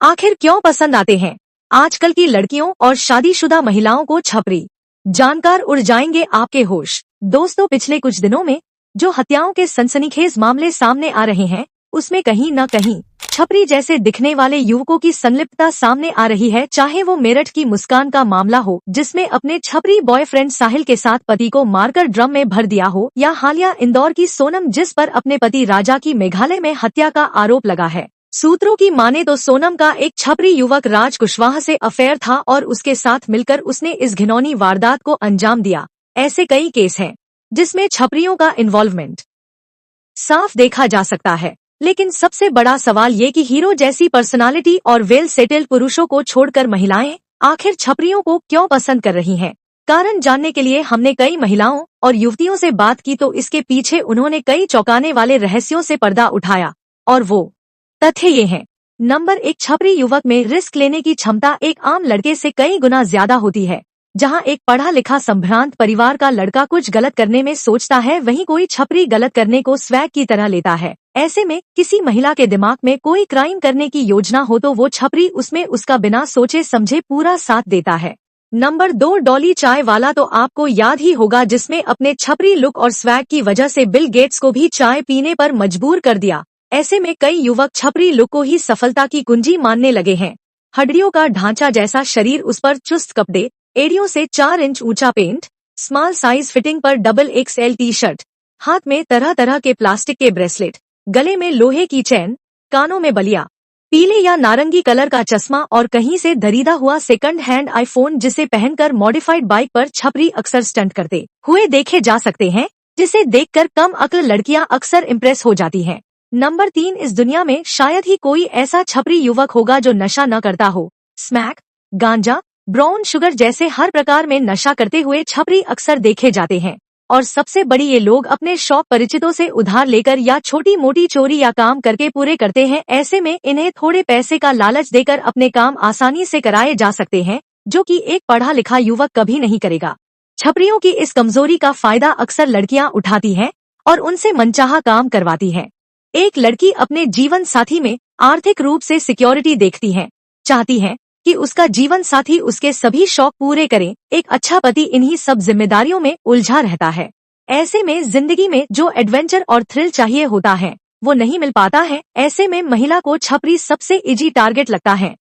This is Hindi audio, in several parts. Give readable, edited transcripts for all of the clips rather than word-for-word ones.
आखिर क्यों पसंद आते हैं आजकल की लड़कियों और शादीशुदा महिलाओं को छपरी? जानकार उड़ जाएंगे आपके होश। दोस्तों, पिछले कुछ दिनों में जो हत्याओं के सनसनीखेज मामले सामने आ रहे हैं, उसमें कहीं न कहीं छपरी जैसे दिखने वाले युवकों की संलिप्तता सामने आ रही है। चाहे वो मेरठ की मुस्कान का मामला हो, जिसमें अपने छपरी बॉयफ्रेंड साहिल के साथ पति को मारकर ड्रम में भर दिया हो, या हालिया इंदौर की सोनम, जिस पर अपने पति राजा की मेघालय में हत्या का आरोप लगा है। सूत्रों की माने तो सोनम का एक छपरी युवक राज कुशवाहा से अफेयर था और उसके साथ मिलकर उसने इस घिनौनी वारदात को अंजाम दिया। ऐसे कई केस हैं जिसमें छपरियों का इन्वॉल्वमेंट साफ देखा जा सकता है, लेकिन सबसे बड़ा सवाल ये कि हीरो जैसी पर्सनालिटी और वेल सेटल्ड पुरुषों को छोड़कर महिलाएं आखिर छपरियों को क्यों पसंद कर रही हैं? कारण जानने के लिए हमने कई महिलाओं और युवतियों से बात की, तो इसके पीछे उन्होंने कई चौंकाने वाले रहस्यों से पर्दा उठाया। और वो तथ्य ये हैं। नंबर 1, छपरी युवक में रिस्क लेने की क्षमता एक आम लड़के से कई गुना ज्यादा होती है। जहां एक पढ़ा लिखा संभ्रांत परिवार का लड़का कुछ गलत करने में सोचता है, वहीं कोई छपरी गलत करने को स्वैग की तरह लेता है। ऐसे में किसी महिला के दिमाग में कोई क्राइम करने की योजना हो तो वो छपरी उसमें उसका बिना सोचे समझे पूरा साथ देता है। नंबर 2, डॉली चाय वाला तो आपको याद ही होगा, जिसमें अपने छपरी लुक और स्वैग की वजह से बिल गेट्स को भी चाय पीने पर मजबूर कर दिया। ऐसे में कई युवक छपरी लुक को ही सफलता की कुंजी मानने लगे हैं। हड्डियों का ढांचा जैसा शरीर, उस पर चुस्त कपड़े, एड़ियों से 4 इंच ऊंचा पेंट, स्मॉल साइज फिटिंग पर डबल XL टी शर्ट, हाथ में तरह तरह के प्लास्टिक के ब्रेसलेट, गले में लोहे की चैन, कानों में बलिया, पीले या नारंगी कलर का चश्मा और कहीं से खरीदा हुआ सेकंड हैंड आईफोन, जिसे पहनकर मॉडिफाइड बाइक पर छपरी अक्सर स्टंट करते हुए देखे जा सकते हैं, जिसे देखकर कम अक्ल लड़कियां अक्सर इम्प्रेस हो जाती हैं। नंबर 3, इस दुनिया में शायद ही कोई ऐसा छपरी युवक होगा जो नशा न करता हो। स्मैक, गांजा, ब्राउन शुगर जैसे हर प्रकार में नशा करते हुए छपरी अक्सर देखे जाते हैं। और सबसे बड़ी, ये लोग अपने शौक परिचितों से उधार लेकर या छोटी मोटी चोरी या काम करके पूरे करते हैं। ऐसे में इन्हें थोड़े पैसे का लालच देकर अपने काम आसानी से कराए जा सकते हैं, जो कि एक पढ़ा लिखा युवक कभी नहीं करेगा। छपरियों की इस कमजोरी का फायदा अक्सर लड़कियां उठाती हैं और उनसे मनचाहा काम करवाती हैं। एक लड़की अपने जीवन साथी में आर्थिक रूप से सिक्योरिटी देखती है, चाहती है कि उसका जीवन साथी उसके सभी शौक पूरे करे। एक अच्छा पति इन्हीं सब जिम्मेदारियों में उलझा रहता है। ऐसे में जिंदगी में जो एडवेंचर और थ्रिल चाहिए होता है, वो नहीं मिल पाता है। ऐसे में महिला को छपरी सबसे इजी टारगेट लगता है,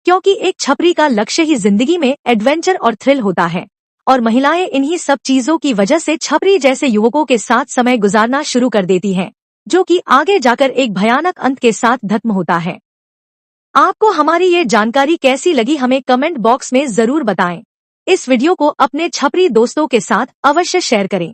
क्योंकि एक छपरी का लक्ष्य ही जिंदगी में एडवेंचर और थ्रिल होता है। और महिलाएं इन्हीं सब चीजों की वजह से छपरी जैसे युवकों के साथ समय गुजारना शुरू कर देती हैं, जो कि आगे जाकर एक भयानक अंत के साथ खत्म होता है। आपको हमारी ये जानकारी कैसी लगी, हमें कमेंट बॉक्स में जरूर बताएं। इस वीडियो को अपने छपरी दोस्तों के साथ अवश्य शेयर करें।